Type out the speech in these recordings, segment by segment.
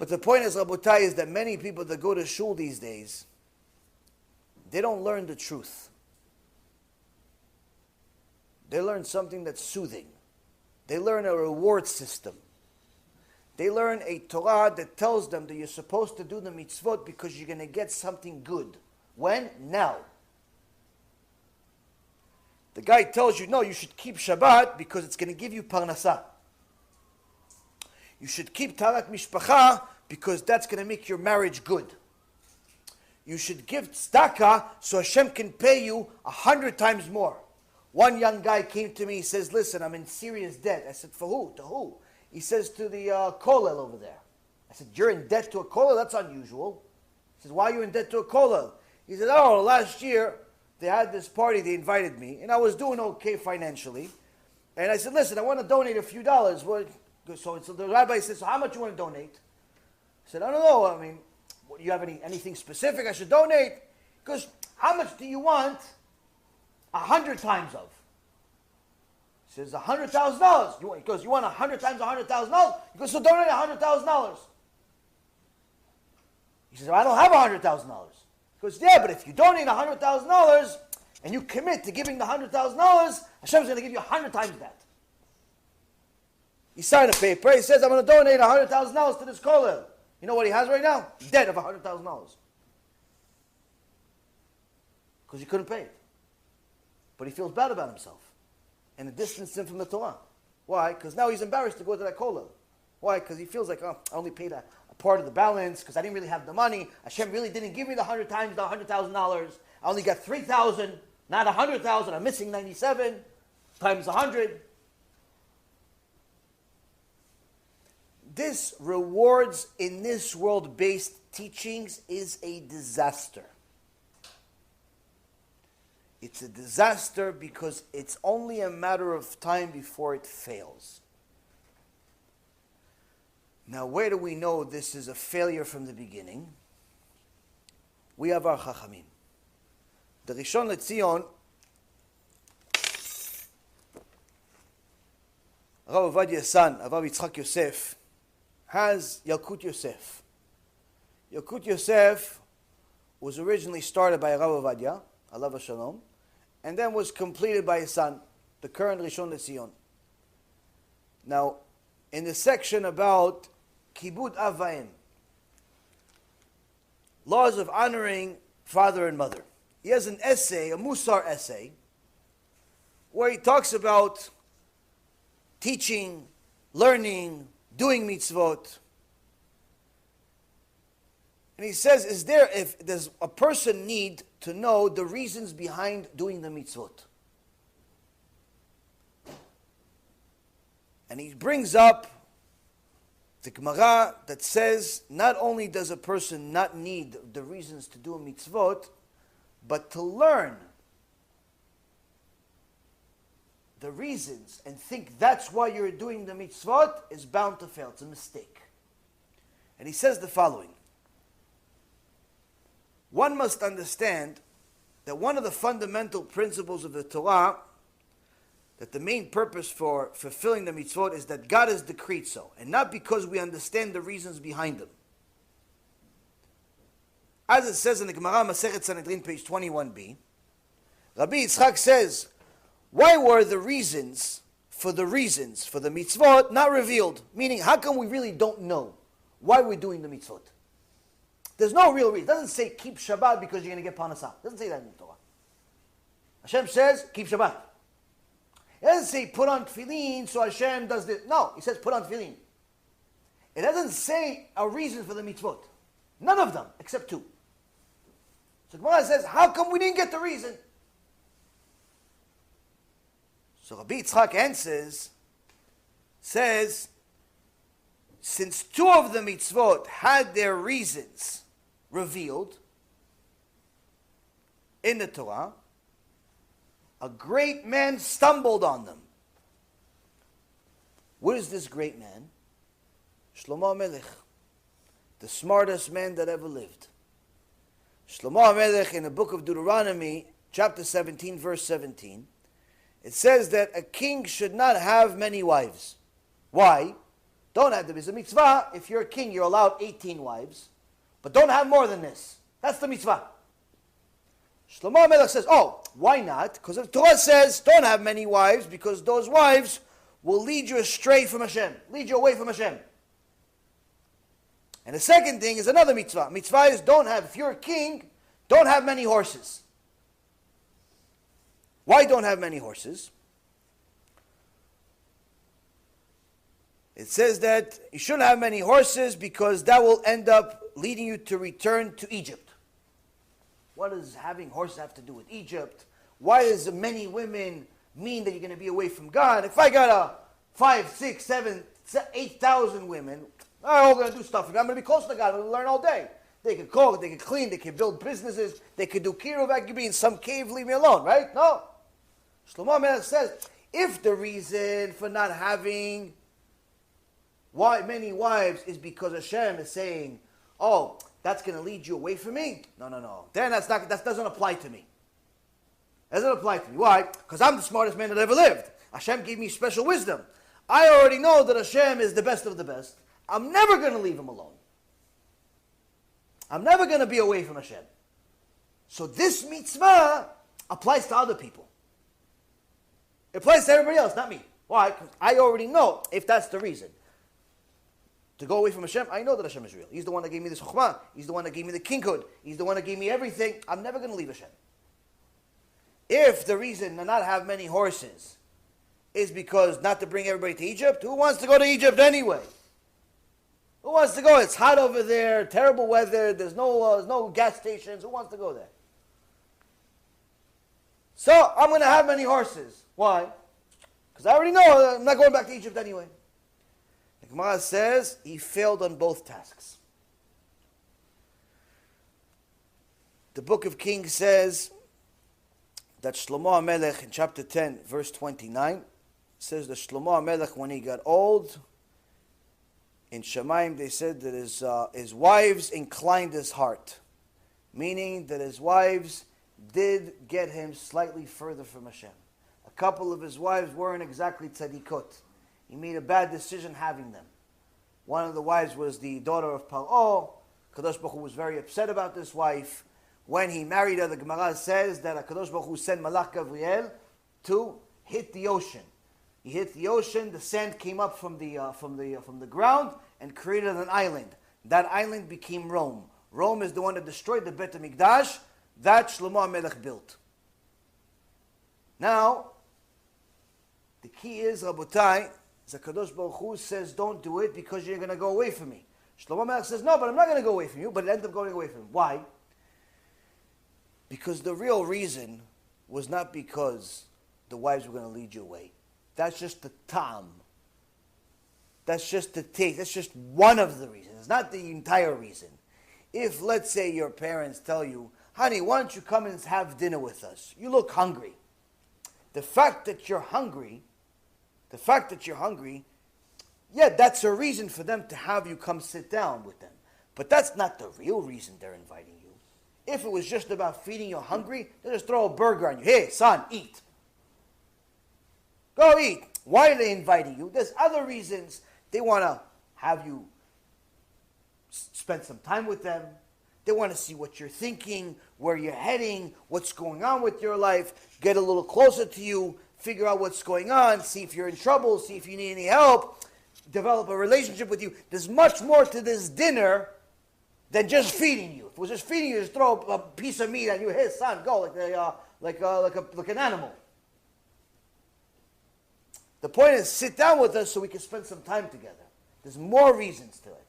But the point is, Rabotai, is that many people that go to shul these days, they don't learn the truth. They learn something that's soothing. They learn a reward system. They learn a Torah that tells them that you're supposed to do the mitzvot because you're going to get something good. When? Now. The guy tells you, no, you should keep Shabbat because it's going to give you parnasah. You should keep tarat mishpacha because that's going to make your marriage good. You should give tzedakah so Hashem can pay you 100 times more. One young guy came to me, he says, listen, I'm in serious debt. I said, for who? To who? He says, to the kollel over there. I said, you're in debt to a kollel? That's unusual. He says, why are you in debt to a kollel? He said, oh, last year they had this party, they invited me, and I was doing okay financially. And I said, listen, I want to donate a few dollars. Well, so the rabbi says, so how much you want to donate? I said, I don't know. I mean, do you have anything specific I should donate? Because how much do you want 100 times of? He says, $100,000. He goes, you want 100 times $100,000? He goes, so donate $100,000. He says, well, I don't have $100,000. He goes, yeah, but if you donate $100,000 and you commit to giving the $100,000, Hashem's going to give you 100 times that. He signed a paper. He says, I'm going to donate $100,000 to this kollel. You know what he has right now? Debt of $100,000. Because he couldn't pay it. But he feels bad about himself. And it distanced him from the Torah. Why? Because now he's embarrassed to go to that kollel. Why? Because he feels like, oh, I only paid a part of the balance because I didn't really have the money. Hashem really didn't give me the 100 times the $100,000. I only got 3,000, not 100,000. I'm missing 97 times 100. This rewards in this world based teachings is a disaster. It's a disaster because it's only a matter of time before it fails. Now, where do we know this is a failure from the beginning? We have our Chachamim. The Rishon LeZion, Rav Ovadiah's son, Rav Yitzchak Yosef, has Yalkut Yosef. Yalkut Yosef was originally started by Rav Ovadiah, alav Shalom, and then was completed by his son, the current Rishon LeZion. Now, in the section about Kibud Avaim, laws of honoring father and mother, he has an essay, a Musar essay, where he talks about teaching, learning, doing mitzvot. And he says, does a person need to know the reasons behind doing the mitzvot? And he brings up the Gemara that says, not only does a person not need the reasons to do a mitzvot, but to learn the reasons and think that's why you're doing the mitzvot is bound to fail. It's a mistake. And he says the following. One must understand that one of the fundamental principles of the Torah, that the main purpose for fulfilling the mitzvot is that God has decreed so, and not because we understand the reasons behind them. As it says in the Gemara Masechet Sanhedrin, page 21b, Rabbi Yitzchak says, why were the reasons for the mitzvot not revealed? Meaning, how come we really don't know why we're doing the mitzvot? There's no real reason. It doesn't say keep Shabbat because you're going to get parnasah. It doesn't say that in the Torah. Hashem says keep Shabbat. It doesn't say put on tefillin so Hashem does this. No, he says put on tefillin. It doesn't say a reason for the mitzvot. None of them, except two. So Gemara says, how come we didn't get the reason? So Rabbi Yitzchak answers, says, since two of the mitzvot had their reasons revealed in the Torah, a great man stumbled on them. What is this great man? Shlomo HaMelech, the smartest man that ever lived. Shlomo HaMelech, in the book of Deuteronomy, chapter 17, verse 17, it says that a king should not have many wives. Why? Don't have, there is a mitzvah, if you're a king, you're allowed 18 wives, but don't have more than this. That's the mitzvah. Shlomo HaMelech says, oh, why not? Because the Torah says, don't have many wives, because those wives will lead you astray from Hashem, lead you away from Hashem. And the second thing is another mitzvah. Mitzvah is don't have, if you're a king, don't have many horses. Why don't have many horses? It says that you shouldn't have many horses because that will end up leading you to return to Egypt. What does having horses have to do with Egypt? Why does many women mean that you're going to be away from God? If I got a 5, 6, 7, 8,000 women, they're all going to do stuff. I'm going to be close to God. I'm going to learn all day. They can cook, they can clean, they can build businesses, they can do Kiruv. I could be in some cave, leave me alone, right? No. Shlomo HaMelech says, if the reason for not having many wives is because Hashem is saying, oh, that's going to lead you away from me? No. Then that doesn't apply to me. That doesn't apply to me. Why? Because I'm the smartest man that ever lived. Hashem gave me special wisdom. I already know that Hashem is the best of the best. I'm never going to leave him alone. I'm never going to be away from Hashem. So this mitzvah applies to other people. It applies to everybody else, not me. Why? Because I already know if that's the reason. To go away from Hashem, I know that Hashem is real. He's the one that gave me this chokhmah. He's the one that gave me the kinghood. He's the one that gave me everything. I'm never going to leave Hashem. If the reason to not have many horses is because not to bring everybody to Egypt, who wants to go to Egypt anyway? Who wants to go? It's hot over there, terrible weather, there's no gas stations. Who wants to go there? So, I'm going to have many horses. Why? Because I already know I'm not going back to Egypt anyway. The Gemara says he failed on both tasks. The book of Kings says that Shlomo HaMelech in chapter 10, verse 29, says that Shlomo HaMelech, when he got old, in Shemaim they said that his wives inclined his heart, meaning that his wives did get him slightly further from Hashem. A couple of his wives weren't exactly tzadikot. He made a bad decision having them. One of the wives was the daughter of Paro. Kadosh Baruch Hu was very upset about this wife. When he married her, the Gemara says that Kadosh Baruch Hu sent Malach Gabriel to hit the ocean. He hit the ocean. The sand came up from the ground and created an island. That island became Rome. Rome is the one that destroyed the Bet HaMikdash that Shlomo HaMelech built. Now, the key is, Rabotai, Kadosh Baruch Hu says, don't do it because you're going to go away from me. Shlomo HaMelech says, no, but I'm not going to go away from you, but it ended up going away from him. Why? Because the real reason was not because the wives were going to lead you away. That's just the tam. That's just the taste. That's just one of the reasons. It's not the entire reason. If, let's say, your parents tell you, honey, why don't you come and have dinner with us? You look hungry. The fact that you're hungry, yeah, that's a reason for them to have you come sit down with them. But that's not the real reason they're inviting you. If it was just about feeding you hungry, they'll just throw a burger on you. Hey, son, eat. Go eat. Why are they inviting you? There's other reasons. They want to have you spend some time with them. They want to see what you're thinking, where you're heading, what's going on with your life, get a little closer to you, figure out what's going on, see if you're in trouble, see if you need any help, develop a relationship with you. There's much more to this dinner than just feeding you. If it was just feeding you, just throw a piece of meat at you. Hey, son, go, like an animal. The point is, sit down with us so we can spend some time together. There's more reasons to it.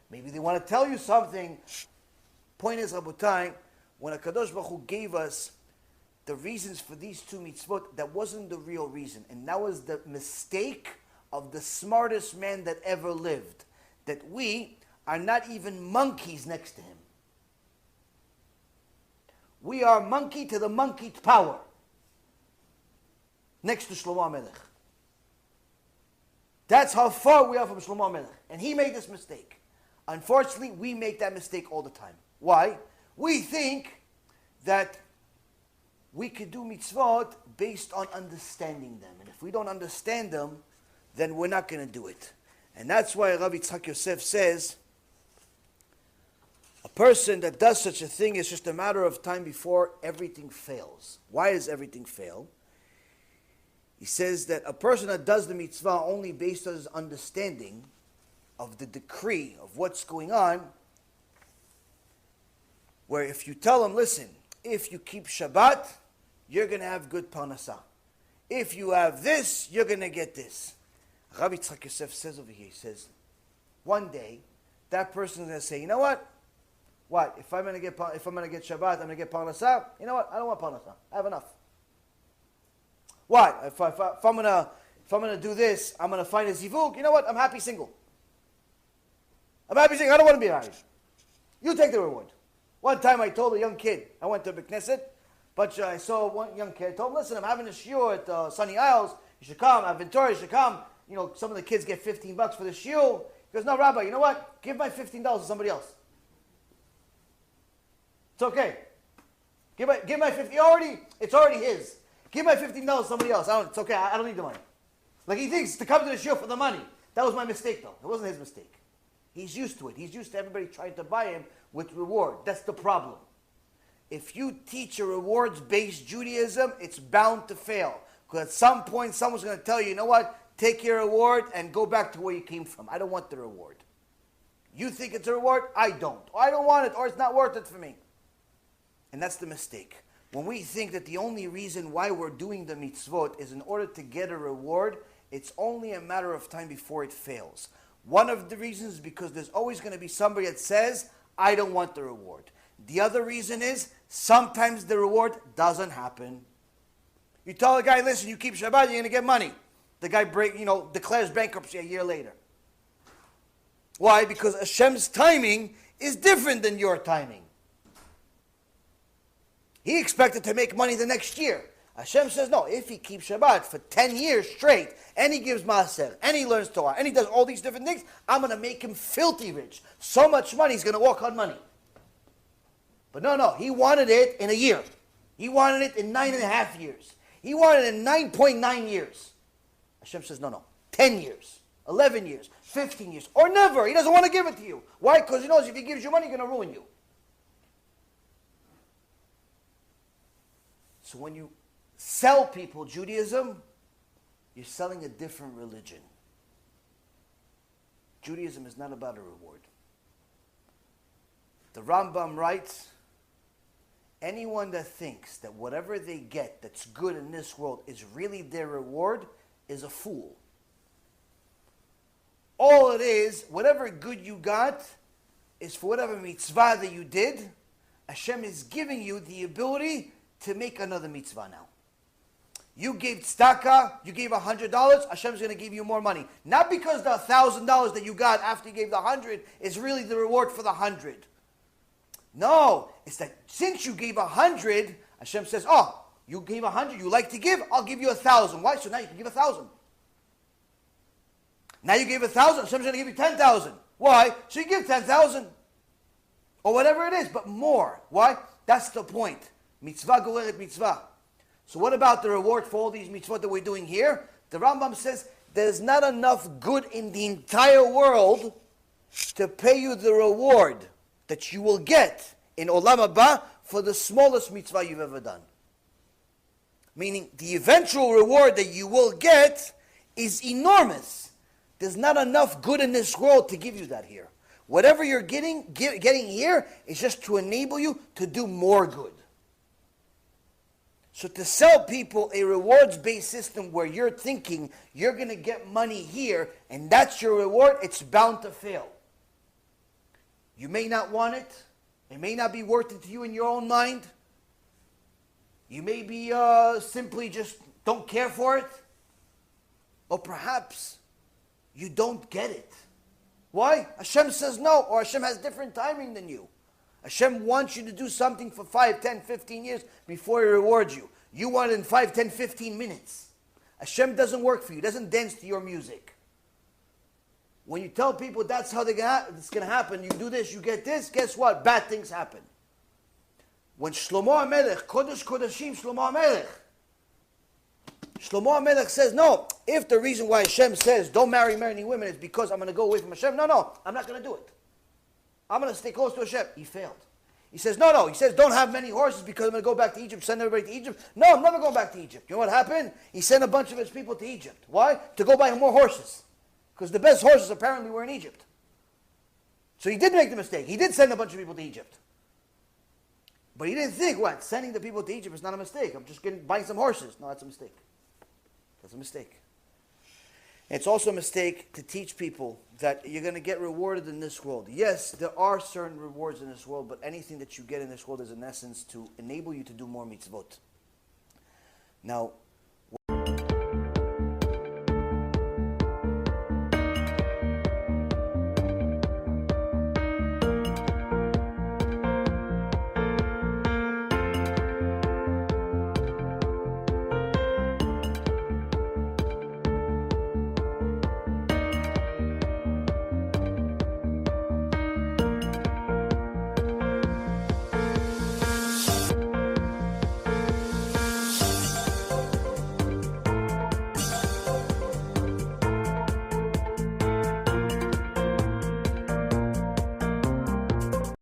Maybe they want to tell you something. Point is, Rabotai, when HaKadosh Baruch Hu gave us the reasons for these two mitzvot, that wasn't the real reason. And that was the mistake of the smartest man that ever lived. That we are not even monkeys next to him. We are monkey to the monkey's power. Next to Shlomo HaMelech. That's how far we are from Shlomo HaMelech. And he made this mistake. Unfortunately, we make that mistake all the time. Why? We think that we could do mitzvot based on understanding them. And if we don't understand them, then we're not going to do it. And that's why Rabbi Yitzchak Yosef says, a person that does such a thing is just a matter of time before everything fails. Why does everything fail? He says that a person that does the mitzvah only based on his understanding of the decree of what's going on, where if you tell him, listen, if you keep Shabbat, you're going to have good parnasah. If you have this, you're going to get this. Rabbi Yitzchak Yosef says over here, he says, one day, that person is going to say, you know what? What? If I'm going to get Shabbat, I'm going to get parnasah. You know what? I don't want parnasah. I have enough. What? If I'm going to do this, I'm going to find a zivug. You know what? I'm happy single. I'm happy single. I don't want to be married. You take the reward. One time I told a young kid, I went to Knesset, but I saw one young kid, I told him, listen, I'm having a shiur at Sunny Isles. You should come. At Ventura, you should come. You know, some of the kids get $15 for the shiur. He goes, no, Rabbi, you know what? Give my $15 to somebody else. It's okay. Give my 50. It's already his. Give my $15 to somebody else. It's okay. I don't need the money. Like he thinks to come to the shiur for the money. That was my mistake, though. It wasn't his mistake. He's used to it. He's used to everybody trying to buy him with reward. That's the problem. If you teach a rewards-based Judaism, it's bound to fail. Because at some point, someone's going to tell you, you know what? Take your reward and go back to where you came from. I don't want the reward. You think it's a reward? I don't. Or I don't want it, or it's not worth it for me. And that's the mistake. When we think that the only reason why we're doing the mitzvot is in order to get a reward, it's only a matter of time before it fails. One of the reasons is because there's always going to be somebody that says, I don't want the reward. The other reason is, sometimes the reward doesn't happen. You tell a guy, listen, you keep Shabbat, you're going to get money. The guy declares bankruptcy a year later. Why? Because Hashem's timing is different than your timing. He expected to make money the next year. Hashem says, no, if he keeps Shabbat for 10 years straight, and he gives Maaser, and he learns Torah, and he does all these different things, I'm going to make him filthy rich. So much money, he's going to walk on money. But no, he wanted it in a year. He wanted it in 9.5 years. He wanted it in 9.9 years. Hashem says, no, 10 years, 11 years, 15 years, or never. He doesn't want to give it to you. Why? Because he knows if he gives you money, he's going to ruin you. So when you sell people Judaism, you're selling a different religion. Judaism is not about a reward. The Rambam writes, anyone that thinks that whatever they get that's good in this world is really their reward is a fool. All it is, whatever good you got, is for whatever mitzvah that you did, Hashem is giving you the ability to make another mitzvah now. You gave tzedakah, you gave $100, Hashem's going to give you more money. Not because the $1,000 that you got after you gave the 100 is really the reward for the 100. No, it's that since you gave 100, Hashem says, oh, you gave 100, you like to give, I'll give you 1,000. Why? So now you can give 1,000. Now you gave 1,000, Hashem's going to give you 10,000. Why? So you give 10,000. Or whatever it is, but more. Why? That's the point. Mitzvah goreret mitzvah. So what about the reward for all these mitzvot that we're doing here? The Rambam says there's not enough good in the entire world to pay you the reward that you will get in Olam Haba for the smallest mitzvah you've ever done. Meaning the eventual reward that you will get is enormous. There's not enough good in this world to give you that here. Whatever you're getting here is just to enable you to do more good. So to sell people a rewards-based system where you're thinking you're going to get money here and that's your reward, it's bound to fail. You may not want it. It may not be worth it to you in your own mind. You may be simply just don't care for it. Or perhaps you don't get it. Why? Hashem says no, or Hashem has different timing than you. Hashem wants you to do something for 5, 10, 15 years before He rewards you. You want it in 5, 10, 15 minutes. Hashem doesn't work for you. He doesn't dance to your music. When you tell people that's how it's going to happen, you do this, you get this, guess what? Bad things happen. When Shlomo HaMelech, Kodesh Kodashim Shlomo HaMelech, Shlomo HaMelech says, no, if the reason why Hashem says don't marry many women is because I'm going to go away from Hashem, no, I'm not going to do it. I'm going to stay close to Hashem. He failed. He says, no. He says, don't have many horses because I'm going to go back to Egypt, send everybody to Egypt. No, I'm never going back to Egypt. You know what happened? He sent a bunch of his people to Egypt. Why? To go buy more horses. Because the best horses apparently were in Egypt. So he did make the mistake. He did send a bunch of people to Egypt. But he didn't think, what, sending the people to Egypt is not a mistake. I'm just buying some horses. No, that's a mistake. That's a mistake. It's also a mistake to teach people that you're going to get rewarded in this world. Yes, there are certain rewards in this world, but anything that you get in this world is in essence to enable you to do more mitzvot. Now,